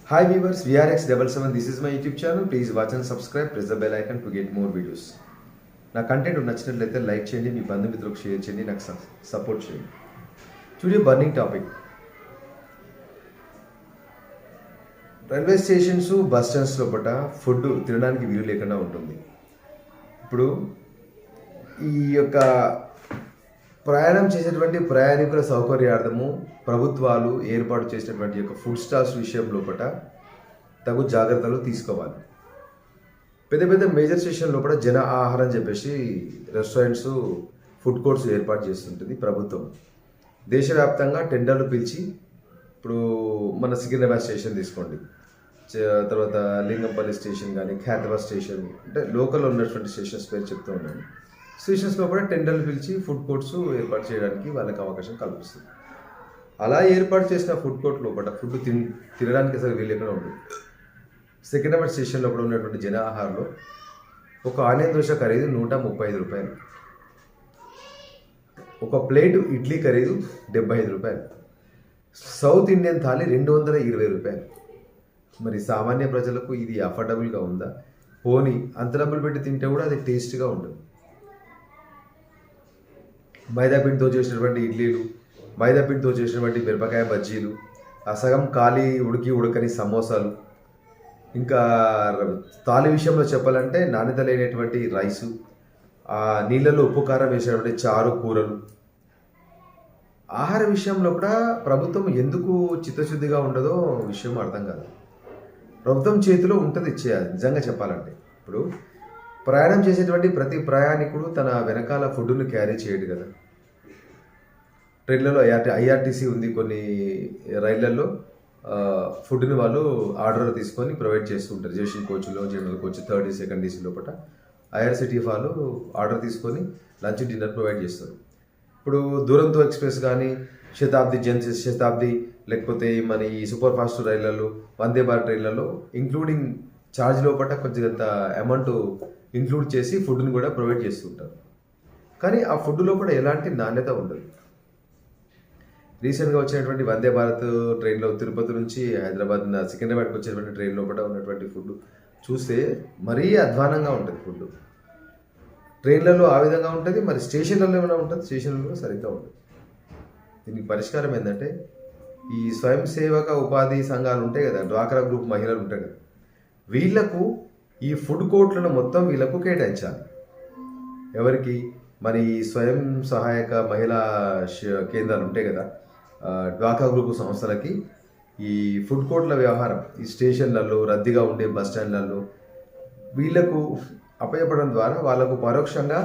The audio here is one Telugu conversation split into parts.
Hi viewers, VRX77. This is my YouTube channel. Please watch and subscribe. Press the bell icon to get more videos. నా కంటెంట్ నచ్చినట్లయితే లైక్ చేయండి, మీ బంధుమిత్రులకు షేర్ చేయండి, నాకు సపోర్ట్ చేయండి. Today burning topic. Railway stations, bus stands లోపల ఫుడ్ తినడానికి వీలు లేకుండా ఉంటుంది. ఇప్పుడు ఈ యొక్క ప్రయాణం చేసేటువంటి ప్రయాణికుల సౌకర్యార్థము ప్రభుత్వాలు ఏర్పాటు చేసినటువంటి యొక్క ఫుడ్ స్టాల్స్ విషయం లోపల తగు జాగ్రత్తలు తీసుకోవాలి. పెద్ద పెద్ద మేజర్ స్టేషన్ లోపల జన ఆహారం చెప్పేసి రెస్టారెంట్స్, ఫుడ్ కోర్ట్స్ ఏర్పాటు చేస్తుంటుంది ప్రభుత్వం. దేశవ్యాప్తంగా టెండర్లు పిలిచి, ఇప్పుడు మన సికింద్రాబాద్ స్టేషన్ తీసుకోండి, తర్వాత లింగంపల్లి స్టేషన్ కానీ, ఖైరతాబాద్ స్టేషన్, అంటే లోకల్లో ఉన్నటువంటి స్టేషన్స్ పేరు చెప్తూ ఉన్నాను. స్టేషన్స్ లోపల టెండర్లు పిలిచి ఫుడ్ కోర్ట్స్ ఏర్పాటు చేయడానికి వాళ్ళకి అవకాశం కల్పిస్తుంది. అలా ఏర్పాటు చేసిన ఫుడ్ కోర్ట్ లోపల ఫుడ్ తినడానికి అసలు వీలు ఉంటుంది. సికింద్రాబాద్ స్టేషన్ లోపల ఉన్నటువంటి జన ఆహారంలో ఒక ఆనియన్ దోశ ఖరీదు 135 రూపాయలు, ఒక ప్లేటు ఇడ్లీ ఖరీదు 75 రూపాయలు, సౌత్ ఇండియన్ థాలీ 220 రూపాయలు. మరి సామాన్య ప్రజలకు ఇది అఫోర్డబుల్గా ఉందా? పోనీ అంత డబ్బులు పెట్టి తింటే కూడా అది టేస్ట్గా ఉంటుంది. మైదాపిండితో చేసినటువంటి ఇడ్లీలు, మైదాపిండితో చేసినటువంటి మిరపకాయ బజ్జీలు, ఆ సగం ఖాళీ ఉడకని సమోసాలు, ఇంకా తాలి విషయంలో చెప్పాలంటే నాణ్యత లేనటువంటి రైసు, ఆ నీళ్ళలో ఉప్పు కారం వేసినటువంటి చారు కూరలు. ఆహార విషయంలో కూడా ప్రభుత్వం ఎందుకు చిత్తశుద్ధిగా ఉండదో విషయం అర్థం కాదు. ప్రభుత్వం చేతిలో ఉంటుంది ఇచ్చేయాలి. నిజంగా చెప్పాలంటే ఇప్పుడు ప్రయాణం చేసేటువంటి ప్రతి ప్రయాణికుడు తన వెనకాల ఫుడ్ను క్యారీ చేయడు కదా. ట్రైన్లలో ఐఆర్టీసీ ఉంది, కొన్ని రైళ్లలో ఫుడ్ని వాళ్ళు ఆర్డర్ తీసుకొని ప్రొవైడ్ చేస్తూ ఉంటారు. జేషన్ కోచ్లో, general coach, third AC, second AC లోపల ఐఆర్సిటీ వాళ్ళు ఆర్డర్ తీసుకొని లంచ్, డిన్నర్ ప్రొవైడ్ చేస్తారు. ఇప్పుడు దురంతో ఎక్స్ప్రెస్ కానీ, శతాబ్ది లేకపోతే మన ఈ సూపర్ ఫాస్ట్ రైళ్లలో, వందే భారత్ ట్రైన్లలో ఇంక్లూడింగ్ ఛార్జ్ లోపల కొంచెంత అమౌంట్ ఇంక్లూడ్ చేసి ఫుడ్ని కూడా ప్రొవైడ్ చేస్తుంటారు. కానీ ఆ ఫుడ్ లోపల ఎలాంటి నాణ్యత ఉండదు. రీసెంట్గా వచ్చినటువంటి వందే భారత్ ట్రైన్లో తిరుపతి నుంచి హైదరాబాద్, సికింద్రాబాద్కి వచ్చేటువంటి ట్రైన్ లోపల ఉన్నటువంటి ఫుడ్ చూస్తే మరీ అధ్వానంగా ఉంటుంది. ఫుడ్ ట్రైన్లలో ఆ విధంగా ఉంటుంది, మరి స్టేషన్లలో ఏమైనా ఉంటుంది, స్టేషన్లో కూడా సరిగ్గా ఉంటుంది. దీనికి పరిష్కారం ఏంటంటే ఈ స్వయం సేవక ఉపాధి సంఘాలు ఉంటాయి కదా, డ్వాక్రా గ్రూప్ మహిళలు ఉంటాయి కదా, వీళ్లకు ఈ ఫుడ్ కోర్ట్లను మొత్తం వీళ్ళకు కేటాయించాలి. ఎవరికి? మరి స్వయం సహాయక మహిళా కేంద్రాలు ఉంటాయి కదా, డ్వాక్రా గ్రూప్ సంస్థలకి ఈ ఫుడ్ కోర్ట్ల వ్యవహారం ఈ స్టేషన్లలో, రద్దీగా ఉండే బస్ స్టాండ్లలో వీళ్లకు అప్పచెప్పడం ద్వారా వాళ్ళకు పరోక్షంగా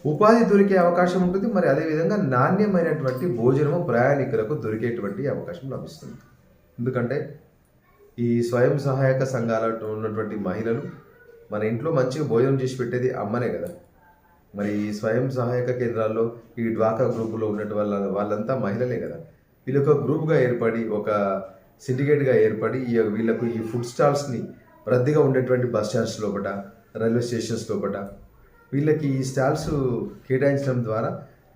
ఉపాధి దొరికే అవకాశం ఉంటుంది. మరి అదేవిధంగా నాణ్యమైనటువంటి భోజనము ప్రయాణికులకు దొరికేటువంటి అవకాశం లభిస్తుంది. ఎందుకంటే ఈ స్వయం సహాయక సంఘాలలో ఉన్నటువంటి మహిళలు మన ఇంట్లో మంచిగా భోజనం చేసి పెట్టేది అమ్మనే కదా. మరి ఈ స్వయం సహాయక కేంద్రాల్లో ఈ డ్వాక్రా గ్రూపులో ఉన్నటువంటి వాళ్ళంతా మహిళలే కదా. వీళ్ళొక గ్రూప్గా ఏర్పడి, ఒక సిండికేట్గా ఏర్పడి వీళ్ళకు ఈ ఫుడ్ స్టాల్స్ని రద్దీగా ఉండేటువంటి బస్ స్టాండ్స్ లోపల, రైల్వే స్టేషన్స్ లోపల వీళ్ళకి ఈ స్టాల్స్ కేటాయించడం ద్వారా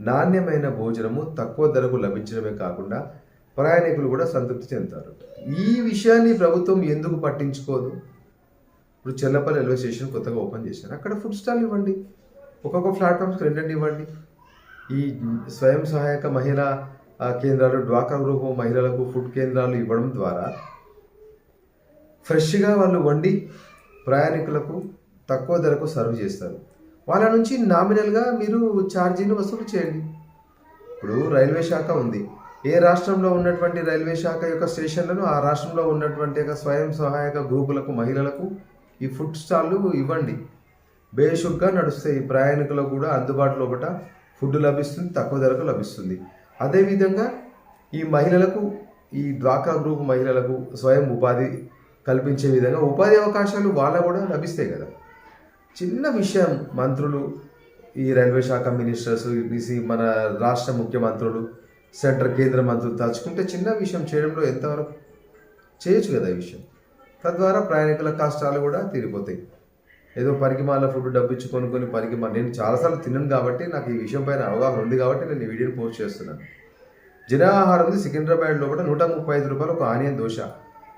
నాణ్యమైన భోజనము తక్కువ ధరకు లభించడమే కాకుండా ప్రయాణికులు కూడా సంతృప్తి చెందుతారు. ఈ విషయాన్ని ప్రభుత్వం ఎందుకు పట్టించుకోదు? ఇప్పుడు చెల్లపల్లి రైల్వే స్టేషన్ కొత్తగా ఓపెన్ చేశారు, అక్కడ ఫుడ్ స్టాల్ ఇవ్వండి, ఒక్కొక్క ప్లాట్ఫామ్స్కి 2 ఇవ్వండి. ఈ స్వయం సహాయక మహిళా కేంద్రాలు, డ్వాక్రా గ్రూప్ మహిళలకు ఫుడ్ కేంద్రాలు ఇవ్వడం ద్వారా ఫ్రెష్గా వాళ్ళు వండి ప్రయాణికులకు తక్కువ ధరకు సర్వ్ చేస్తారు. వాళ్ళ నుంచి నామినల్గా మీరు ఛార్జీని వసూలు చేయండి. ఇప్పుడు రైల్వే శాఖ ఉంది, ఏ రాష్ట్రంలో ఉన్నటువంటి రైల్వే శాఖ యొక్క స్టేషన్లను ఆ రాష్ట్రంలో ఉన్నటువంటి యొక్క స్వయం సహాయక గ్రూపులకు, మహిళలకు ఈ ఫుడ్ స్టాళ్ళు ఇవ్వండి. బేషుగ్గా నడుస్తాయి, ప్రయాణికులకు కూడా అందుబాటులో ఒకట ఫుడ్ లభిస్తుంది, తక్కువ ధరకు లభిస్తుంది. అదేవిధంగా ఈ మహిళలకు, ఈ డ్వాక్రా గ్రూప్ మహిళలకు స్వయం ఉపాధి కల్పించే విధంగా ఉపాధి అవకాశాలు వాళ్ళ కూడా లభిస్తాయి కదా. చిన్న విషయం, మంత్రులు, ఈ రైల్వే శాఖ మినిస్టర్స్, మన రాష్ట్ర ముఖ్యమంత్రులు, కేంద్ర మంత్రులు తలుచుకుంటే చిన్న విషయం చేయడంలో ఎంతవరకు చేయొచ్చు కదా ఈ విషయం. తద్వారా ప్రయాణికుల కష్టాలు కూడా తీరిపోతాయి. ఏదో పరికిమాల ఫుడ్ డబ్బిచ్చి కొనుక్కొని నేను చాలాసార్లు తిన్నాను కాబట్టి నాకు ఈ విషయం పైన అవగాహన ఉంది కాబట్టి నేను ఈ వీడియోని పోస్ట్ చేస్తున్నాను. జన ఆహారం సికింద్రాబాద్ లోపల 135 రూపాయలు ఒక ఆనియన్ దోశ,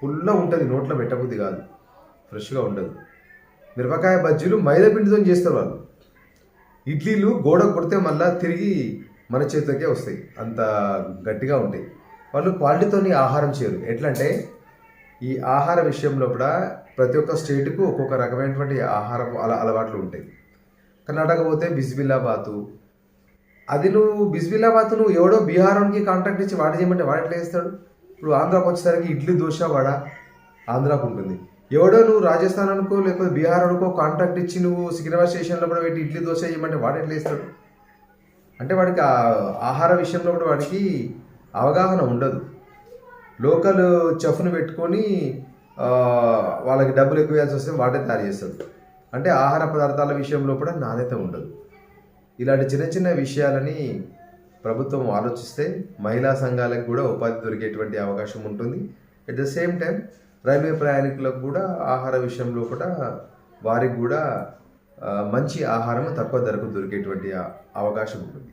పుల్ల ఉంటుంది, నోట్లో పెట్టబుద్ధి కాదు, ఫ్రెష్గా ఉండదు. మిరపకాయ బజ్జీలు మైదా పిండితో చేస్తారు వాళ్ళు. ఇడ్లీలు గోడ కొడితే మళ్ళీ తిరిగి మన చేతిలోకే వస్తాయి, అంత గట్టిగా ఉంటాయి. వాళ్ళు క్వాలిటీతోని ఆహారం చేయరు. ఎట్లా అంటే ఈ ఆహార విషయంలో కూడా ప్రతి ఒక్క స్టేట్కు ఒక్కొక్క రకమైనటువంటి ఆహారం అలవాట్లు ఉంటాయి. కర్ణాటక పోతే బిస్బిల్లాబాతు, అది నువ్వు బిస్బిల్లాబాత్ నువ్వు ఎవడో బీహారానికి కాంట్రాక్ట్ ఇచ్చి వాడు చేయమంటే వాడు ఎట్లా చేస్తాడు? ఇప్పుడు ఆంధ్రాకి వచ్చేసరికి ఇడ్లీ దోశ వడ ఆంధ్రాకు ఉంటుంది. ఎవడో నువ్వు రాజస్థాన్ అనుకో లేకపోతే బీహార్ అనుకో కాంట్రాక్ట్ ఇచ్చి నువ్వు సికింద్రాబాద్ స్టేషన్లో కూడా పెట్టి ఇడ్లీ దోశ చేయమంటే వాడు ఎట్లా చేస్తాడు? అంటే వాడికి ఆహార విషయంలో కూడా వాడికి అవగాహన ఉండదు. లోకల్ చెఫ్ను పెట్టుకొని వాళ్ళకి డబ్బులు ఎక్కువ వేయాల్సి వస్తే వాడే తయారు చేస్తాడు. అంటే ఆహార పదార్థాల విషయంలో కూడా నాణ్యత ఉండదు. ఇలాంటి చిన్న చిన్న విషయాలని ప్రభుత్వం ఆలోచిస్తే మహిళా సంఘాలకు కూడా ఉపాధి దొరికేటువంటి అవకాశం ఉంటుంది. At the same time railway ప్రయాణికులకు కూడా ఆహార విషయంలో కూడా వారికి కూడా మంచి ఆహారం తక్కువ ధరకు దొరికేటువంటి అవకాశం ఉంటుంది.